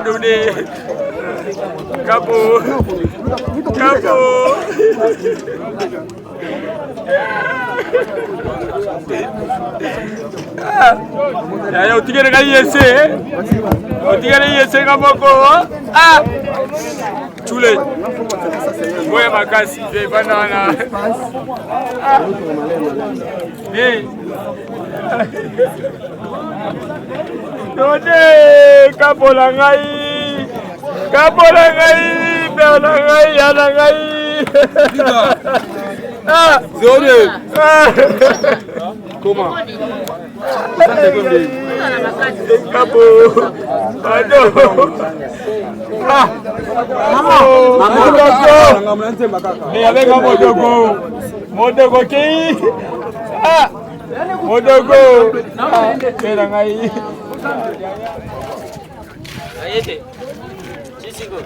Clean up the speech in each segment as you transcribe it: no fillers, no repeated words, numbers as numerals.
Donnez. Capo. Ya utigere kali yese. Utigere yese kaboko. Chule. Ngoya makasi de banana. Dode kapola ngai. Kapola ngai, beola ngai, yana ngai. Zone. Comment? Capo. Pardon. Mais avec un Modogo qui? Modogo. Beola ngai. Ayete. Chisigo.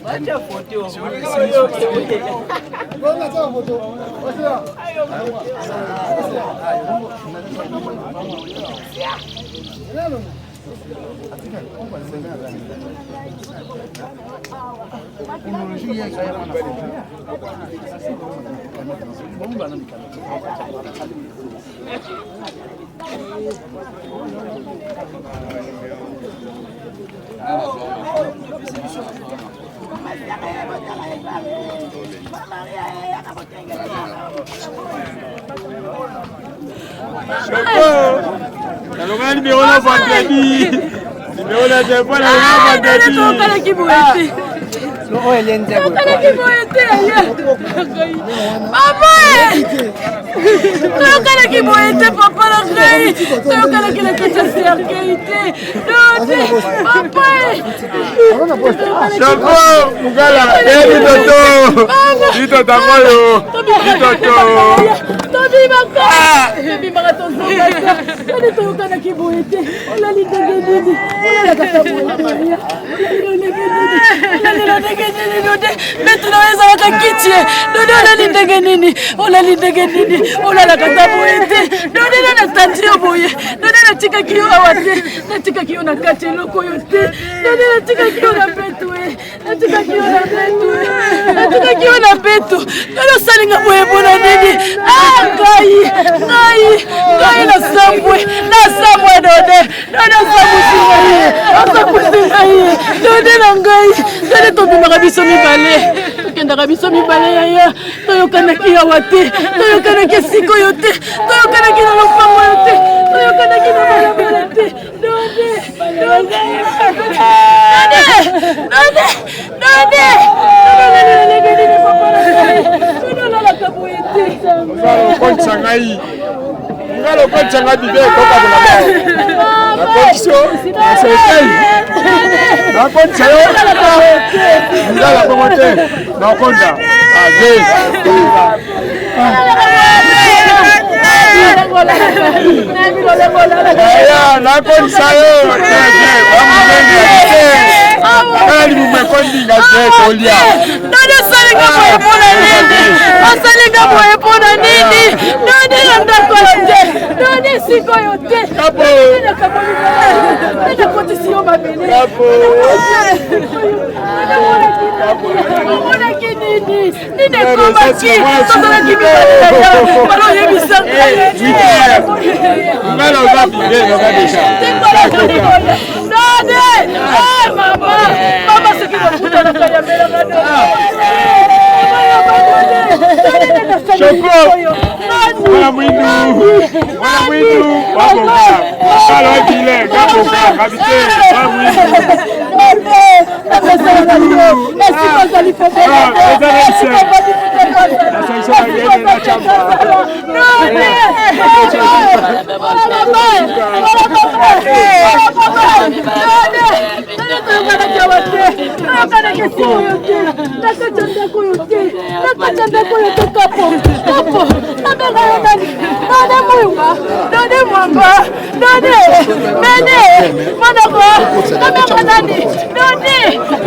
Bacha foto. Kalonga nimeona vendredi. Nimeona japo na vendredi. Toka kibuete. No elenze kwa. Toka kibuete ya. Mama! Toka kibuete papa la ngai. Toka kile kitu serkeite. Dode. Papa! Shako mugala eri toto. Dito tamoyo. Dito to. Tobi baka. Tobi baka tozo. Tobi toka na kibuete. Ola lidegededi. Ola katabuete. Maintenant ils ont quitté. Ola lidegededi. Ola lidegededi. Ola katabuete. Dode na tantio boye. Dode na tika kiyo awate. Na tika kiyo na kate loko yote. Dode na tika kiyo na betu. Na tika kiyo na betu. Na tika kiyo na betu. Dode salinga boye bona nini. Ngai na sambwe dode sabusingai dode na ngai dode tobimaka biso mibale tokendaka biso mibale yaya toyokanaki yawa te toyokanaki esika oyo te toyokanaki na lopango oyo te toyokanaki na balabala te Ngalo kwa changa bibe toka bula ba. Na koncho, na sekei. Na koncho yo. Ngala kwa mote. Na konda. Aje. Ya, na koncho yo. Aje. Kali mmekondi ngaje tolia. Ndio salinga boyepona nini? Asalinga boyepona nini? Ndio ndako nje. Ndio siko yote. Kapo. Ndio koti sio mabele. Kapo. Ona kinini? Ndio koma ki. Sasa kibele. Balo yebisa. Ngalo ngapi ndio kabisa. Ndio. Mama sikinafuta na kaya mbele ngado. Shoko. Mwana mwindu. Wako kwa. Sala kile gapo kwa kabite. Mwana mwindu.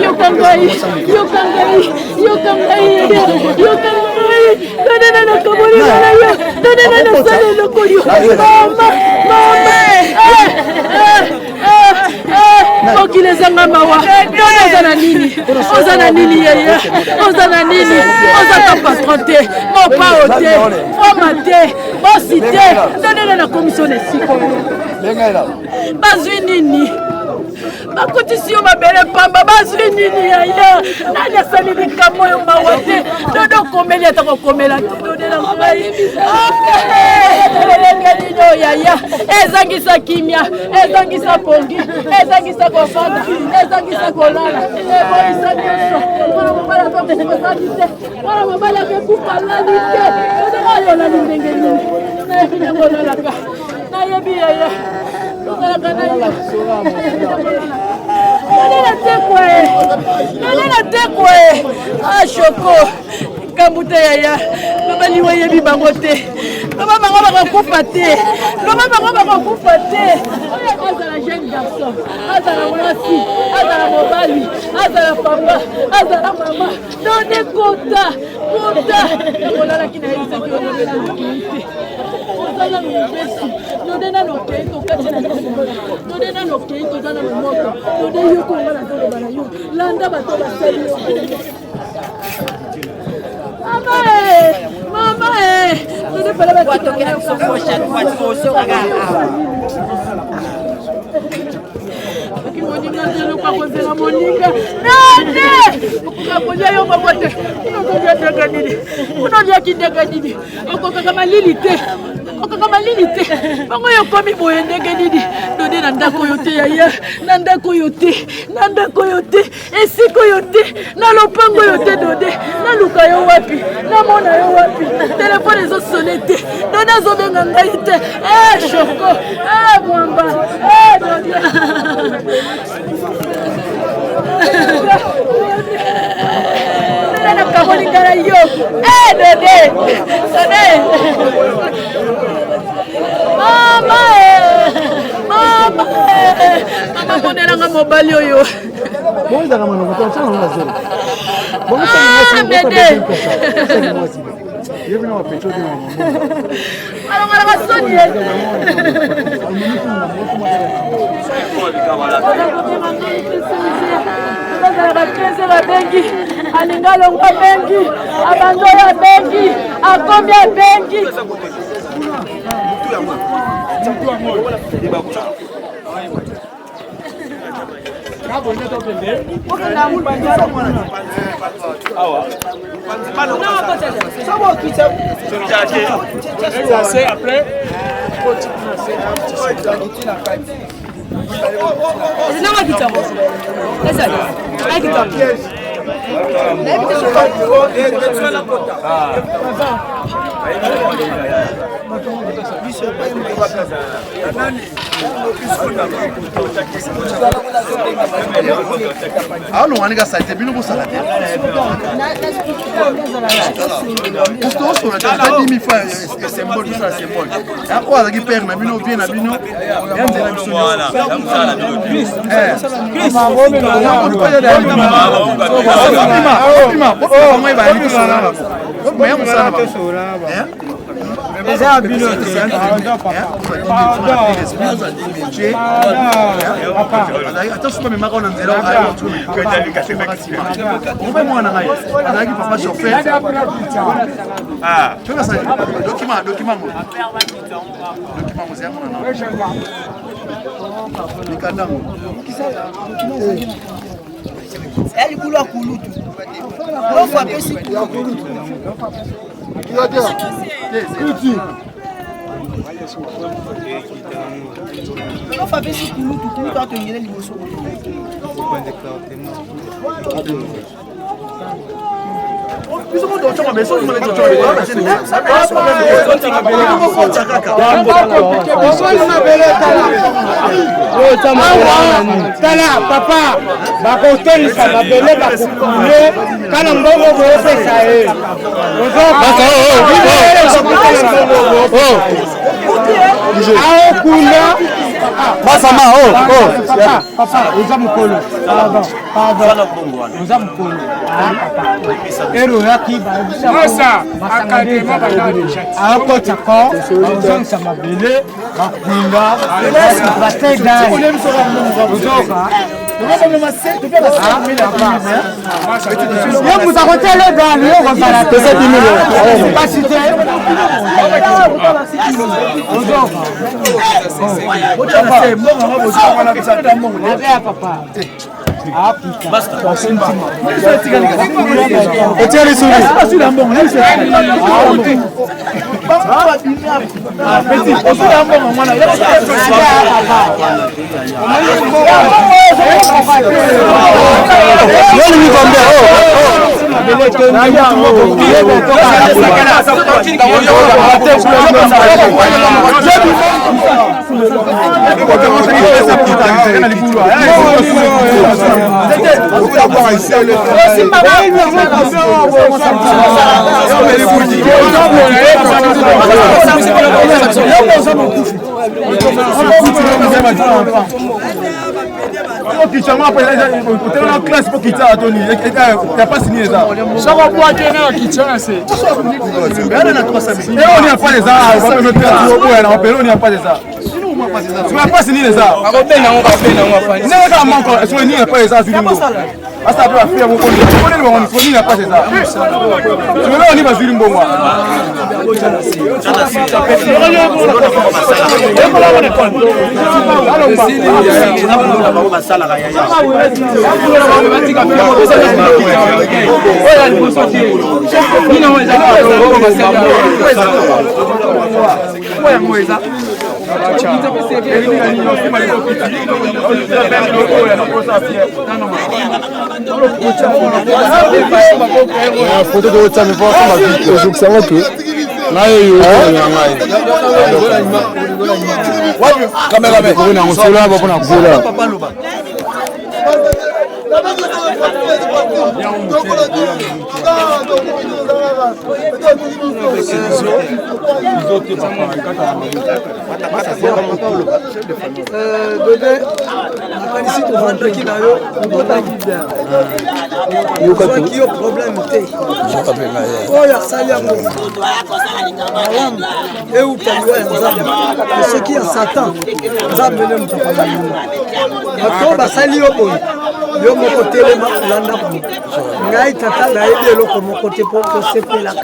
Yokangai. na kamoli na yo. Donnez na sale lokolio. Mama. Okile zanga mawa. Ozana nini? Ozana nini yeye? Ozana nini? Ozata patronté. Mon pa oté. Formaté. Mon cité. Donnez na commission de siko. Bazwi nini? Bakutisi mabele pamba bazwi nini yaya? Nani asali likambo yo mawate? Dodo komeli atako komela. Dodo na mayi. Yaya, ezangisa kimia, ezangisa pongi, ezangisa kofanda, ezangisa kolala, eboisa nyoso. Mwana mabala kwa kukusalite, mwana mabala kwa kukusalite. Oyo na ndenge nini? Na yebi ngolaka. Na yebi yaya. Ngolaka na yo. Nana tekwe. Ah Choko. Kambuta yaya. Baba liwa yebi bangote. Baba bango bakokufa te. Baba bango bakokufa te. Azala jeune garçon. Azala mwasi. Azala mobali. Azala papa. Azala mama. Donnez compta. Olala kina yisa ki olala ki. Ozala mbesi. Donnez no keito katina. Donnez no keito zana moto. Donnez yo ko ngala zolo bana yo. Landa bato basali yo. Mama nous pas la boîte qui est sur prochaine fois sur la gare. Qui moninga zelo kwa kozela moninga. Nande! Ukaponya yo mabote. Unolia daganini. Unolia kidaganini. Okoka malilite. Okoka malilite. Bango yo komi boye ndegenini. Dode na ndako yote yaya. Na ndako yote. Na ndako yote. Esiko yote. Na lopango yote dode. Na luka yo wapi. Na mona yo wapi. Téléphone ezo sonete. Dona zo benga ngai te. Choko. Mwamba. Dode. Nana kamoni ngara yo. Dede. Sone. Mama. Mama monelanga mobali oyo. Bonza kama unakuta sana unazuri. Dede. Yebi na wapecho ndio mama. Mara basoni. La bengi, alingalo ngwa bengi, abando ya bengi, akombi ya bengi. Ah non, on est gars, bino pour ça. Parce qu'on se dit 10 000 fois symbole, tout ça symbole. Et après, on a dit père, mais bino bien, na bino. Voilà. Déjà bino attention pas mais marron en zéro on va moi na ngai papa chauffeur ah tu vois ça document c'est elle coule à kulutu on voit que c'est kulutu on fait si kulutu kulutu atongela liboso biso ko docho mais so mo le docho tala papa bakotelisa mabele bakokule kana mbongo boopesa ye aokuna Basama, papa, uza mukolo. Uza mukolo. Ero yaki ba. Masa, akadema ba. Ako chako, uza msamabele, bakwinga, batega. Uzoka. Yo vous a retiré dans le on va la tête 10 000 €. Pas cité. Papa. Basta. classe pour quitter à Tony. Il n'a pas signé ça. Ça va pouvoir gagner un quitter. On n'y a pas les arts. On n'y a pas les arts. Tu n'as pas signé les arts. Tu n'as pas les arts. Hasta tu afia mko ni na pas ça. Tu veux on y va sur une bombe. Photo de votre ami pour ma vie. Je sais pas que. ce qui est Satan, yo moko telema landa ko ngai tata na ide loko moko te po ko sepela ko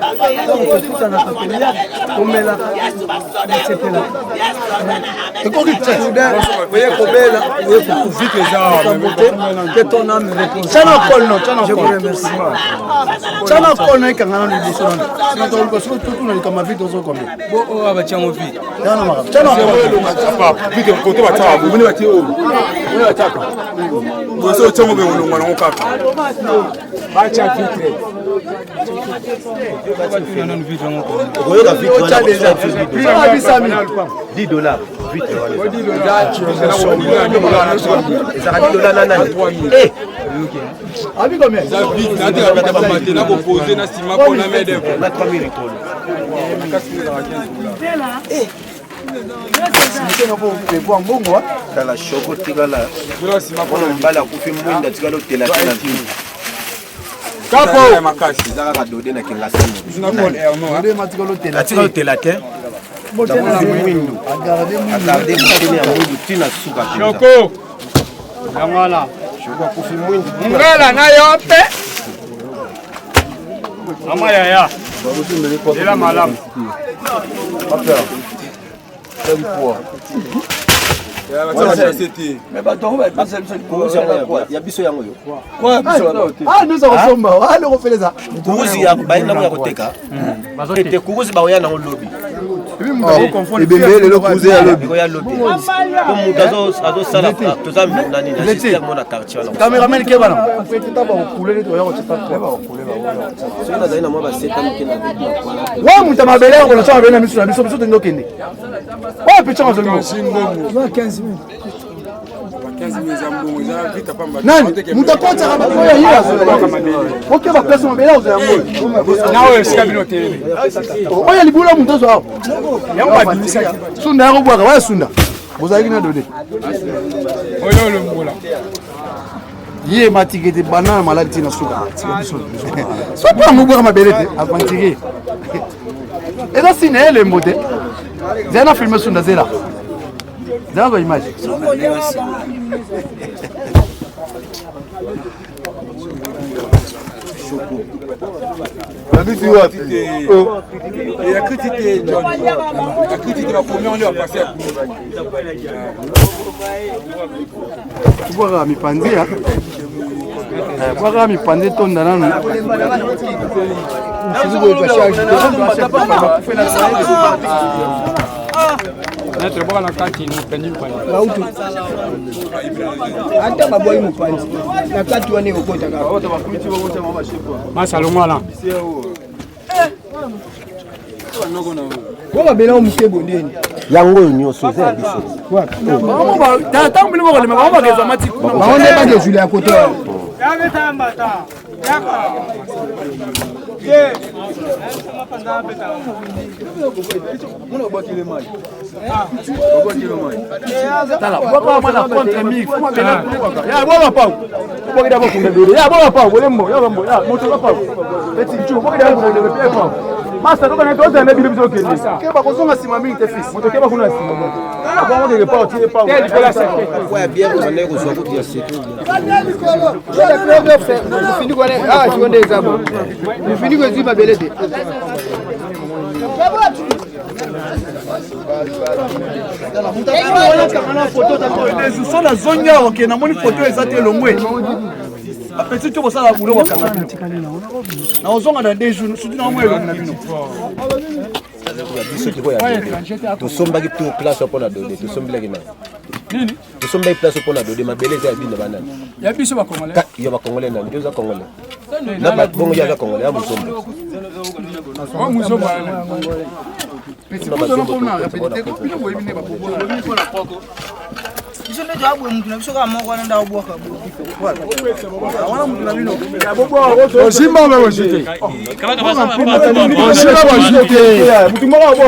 tuta na kapelia ko mela sepela ko ki tsuda voye ko bela voye ko vite les gens que ton âme repose chana kolno je vous remercie chana kolno ikanga na liboso na sina to ko surtout na kama vite ozo comme bo o aba chango vite chana maka chana kolno vite ko to ba tsa bu ni ba ti o ni ba taka boso chango be ulungwa na ukaka bacha vitre goyo ka vitre cha déjà $10 vitre wale ça $10 nana eh abi combien ça vitre na te ka ba maté na ko poser na sima ko na mede na 3000 étoiles eh la choco tigala bala kufi mwinda tigalo tela tela kapo makasi zaka dode na kinga sana ode matigalo tela tela te mwindu agarde mwindu ya mwindu tina suka choco ngala choco kufi mwindu ngala na yope ama ya ila malamu papa mais bah donc il y a biso yango yo quoi ah nous on somba ah le refait les a kuruzi ya baina mo ya koteka te kuruzi ba oyana lobby ebembele le kuruzi ya lobby ko ya lobby comme mudazo azo sala tozami nani na système na quartier la cameraman ke bana petit taba okuler to ya ko tapa ba okuler ba so na zaina mo ba seta mkena wa mutamabele ko na sawa bena misu na biso biso ndokende wa picha ngo zolimo 15 minutes. 15 minutes nani mutakocha kama kwa hiyo okay ba pesa mbele uzo yango nawe sikabino tele oya libula mutazo hapo yango badimisa sunda yako bwaka wa sunda Vous avez une donnée. Yé m'a tiré des bananes maladie dans souka. Soit pas nous boire ma belle avant de tirer. Et là c'est le modèle. J'ai un film sur Nazera. Dans la image. Il a critiqué John. Il a critiqué la première, on lui a passé à tu vois mi pandi hein. Voilà mi pandi ton danano. Notre bon la carte nous pendi pas. Hata maboi mpanzi. Na kati wane ukota kaka. Masalonga là. Kwa bela umukebo ndeni. Yango nyoso za biso. Maman ba ta mbili mo le maman ba keza mati. Maman ne ba de à côté. Tala, kwa mwana contre mi, kwa bela. Ya bora pa. Kwa kida boku ndele. Ya bora pa, bolembo, ya bombo, ya moto pa. Eti chu, kwa kida boku ndele pe pa. Masa toka na toza na bilibizo kende. Keba kozonga simami te fils. Moto keba kuna simami. Kwa mwana ke pa tie pa. Kwa bien kwa ndeko zo kutia siku. Fini kwa ah tuende example. Fini kwa ziba belede. Les sont la zone ya OK na moni photo ezate longwe. Apeti to bosala bulo wakanga. Na ozonga na 2 jours, surtout na mwelo na bino. Tosombaki tout place pour la donner, tosombaki na. Nini? Tosombaki place pour la donner, ma beleza ya bino banana. Ya biso ba congolais. Ya ba congolais na, ndio za congolais. Na ba bongo ya congolais ya musomba. Wa musomba. Petit peu de problème, répétez que bino boye bine ba popo. Iso ndio jawabu mtu na biso kama moko anaenda kuboka. Wana mtu na bino. Ya bobo Osimba ba washite. Kama basa Osimba ba washite. mtu moko abo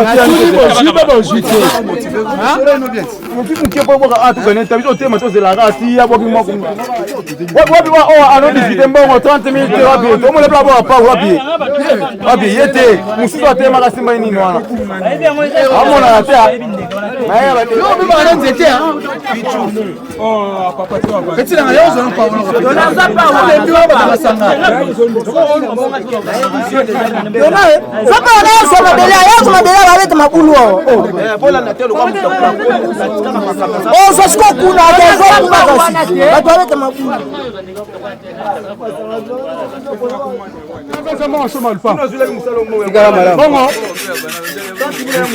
Osimba ba washite. Mtu mkie bobo ka atu kana tabizo tema to zela rasi ya bobo moko. Wapi wa o ano disite mbongo 30 minutes wapi. To mo le bla bo pa wapi. Wapi yete. Mususu atema ka simba nini wana. Amona ata. Maya ba yo biba kana nzete ha. Oh papa tu va. Eti na yo zo pa wana. Yo na za pa wana ndio ba basanga. Yo na zapa wana so mabele ya so mabele baleta mabulu wao. Bola na telo kwa mtu. Oh ça se coupe na dezo kubakasi. Batwaleta mabulu. Sasa mwa soma alfa. Sigara mara. Bongo.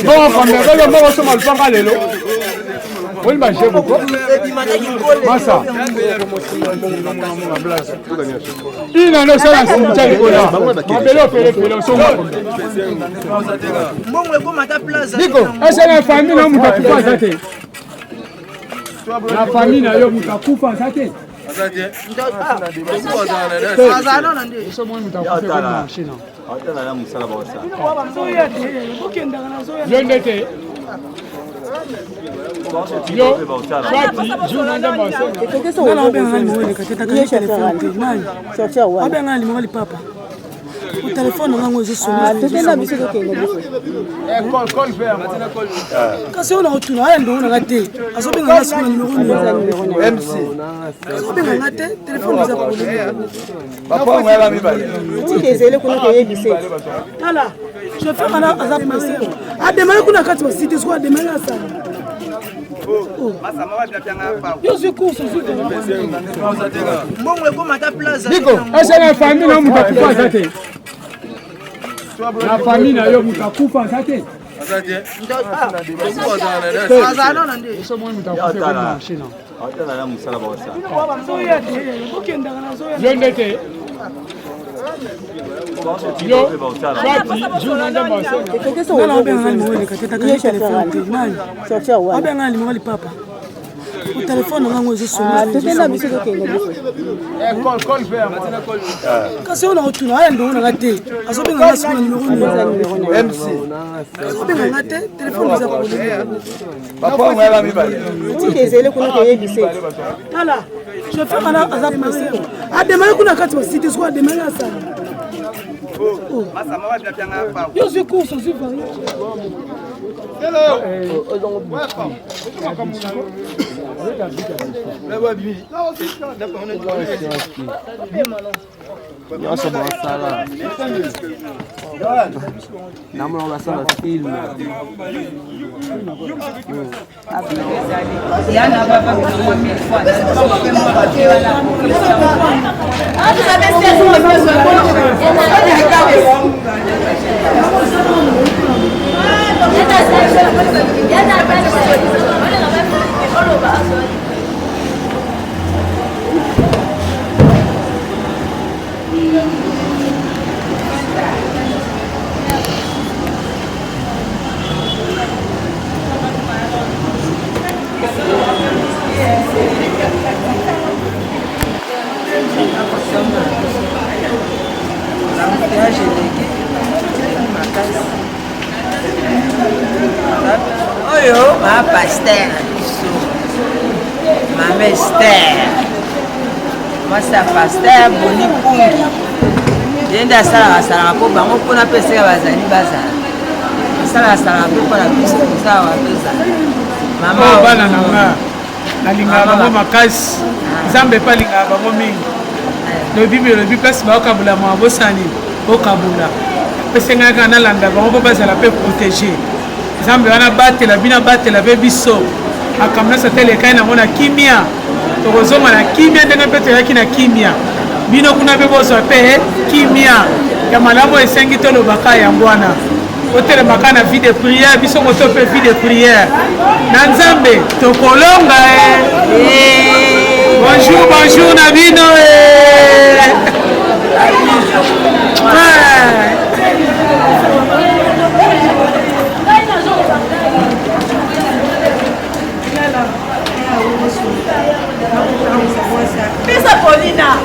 Bongo kwa mbele bongo soma alfa ngalelo. Woli ba jebo ko. Masa. Ina no sala simchali kola. Mabelo pele soma. Mbongo ko mata plaza. Niko, esa na famille na mutakufa zate. Na famille na yo mutakufa zate. Sasa no ndio. Eso mwa mutakufa kwa mashina. Hata na msalaba wa sana. Yo ndete. Yo, swati, juna nda mwase. Nana wabenga ngali mwele kateta kali telefone nani? Wabenga ngali mwali papa. Ku telefone ngango ezosoma. Tena biso ko kenga biso. Call faire. Kasi ona otuna aya ndo ona kate. Azobenga ngasi na numero ni. MC. Azobenga ngate telefone za problème. Papa mwela mibale. Tizele kuna ko yebise. Ala, chauffeur ana azap maseo. Ademana kuna kati wa cité soit ademana sana. Yo zikuso Mbongo ko mata plaza. Niko, esa na famille na mutakufa zate. Na famille na yo mutakufa zate. Sasa no ndio. Eso mwa mutakufa kwa mashina. Hata na msalaba wa sana. Yo ndete. Yo, swati, juna nda mwase. Nana wabenga ngali mwele kateta kali telefone nani? Wabenga ngali mwali papa. Ku téléphone nango ezosona totenda biso tokende biso kasi oyo nakotuna aya ndongo nanga te azobenganga siko na numero MC azobenganga te telefone eza tike ezele kuna toyebise tala chauffeur ana aza pressé ademare kuna kati basite siko ademare na sala yo ozwi course ozwi vari nyonso basala namona basala filme oyo ma pasteur biso mama Esther masa pasteur boni pungi yende asalaka mpo bango mpona mpe esika bazali bazala asalaka mpe mpona biso kosala watozala mama bana nanga nalingaka bango makasi nzambe mpe alingaka bango mingi lobi elobi place baokabula mwa bosani okabula pesengaka nalanda bango mpo bazala mpe protégé nzambe wana batela bino batela mpe biso makambo nyonso te elekai nango na kimia tokozonga na kimia ndenge mpe toyaki na kimia bino kuna mpe bozwa mpe kimia ya malamu esengi tolobaka yango wana otelemaka na vie de prière biso moto mpe vie de prière na nzambe tokolonga bonjour bonjour na bino Pesa Paulina.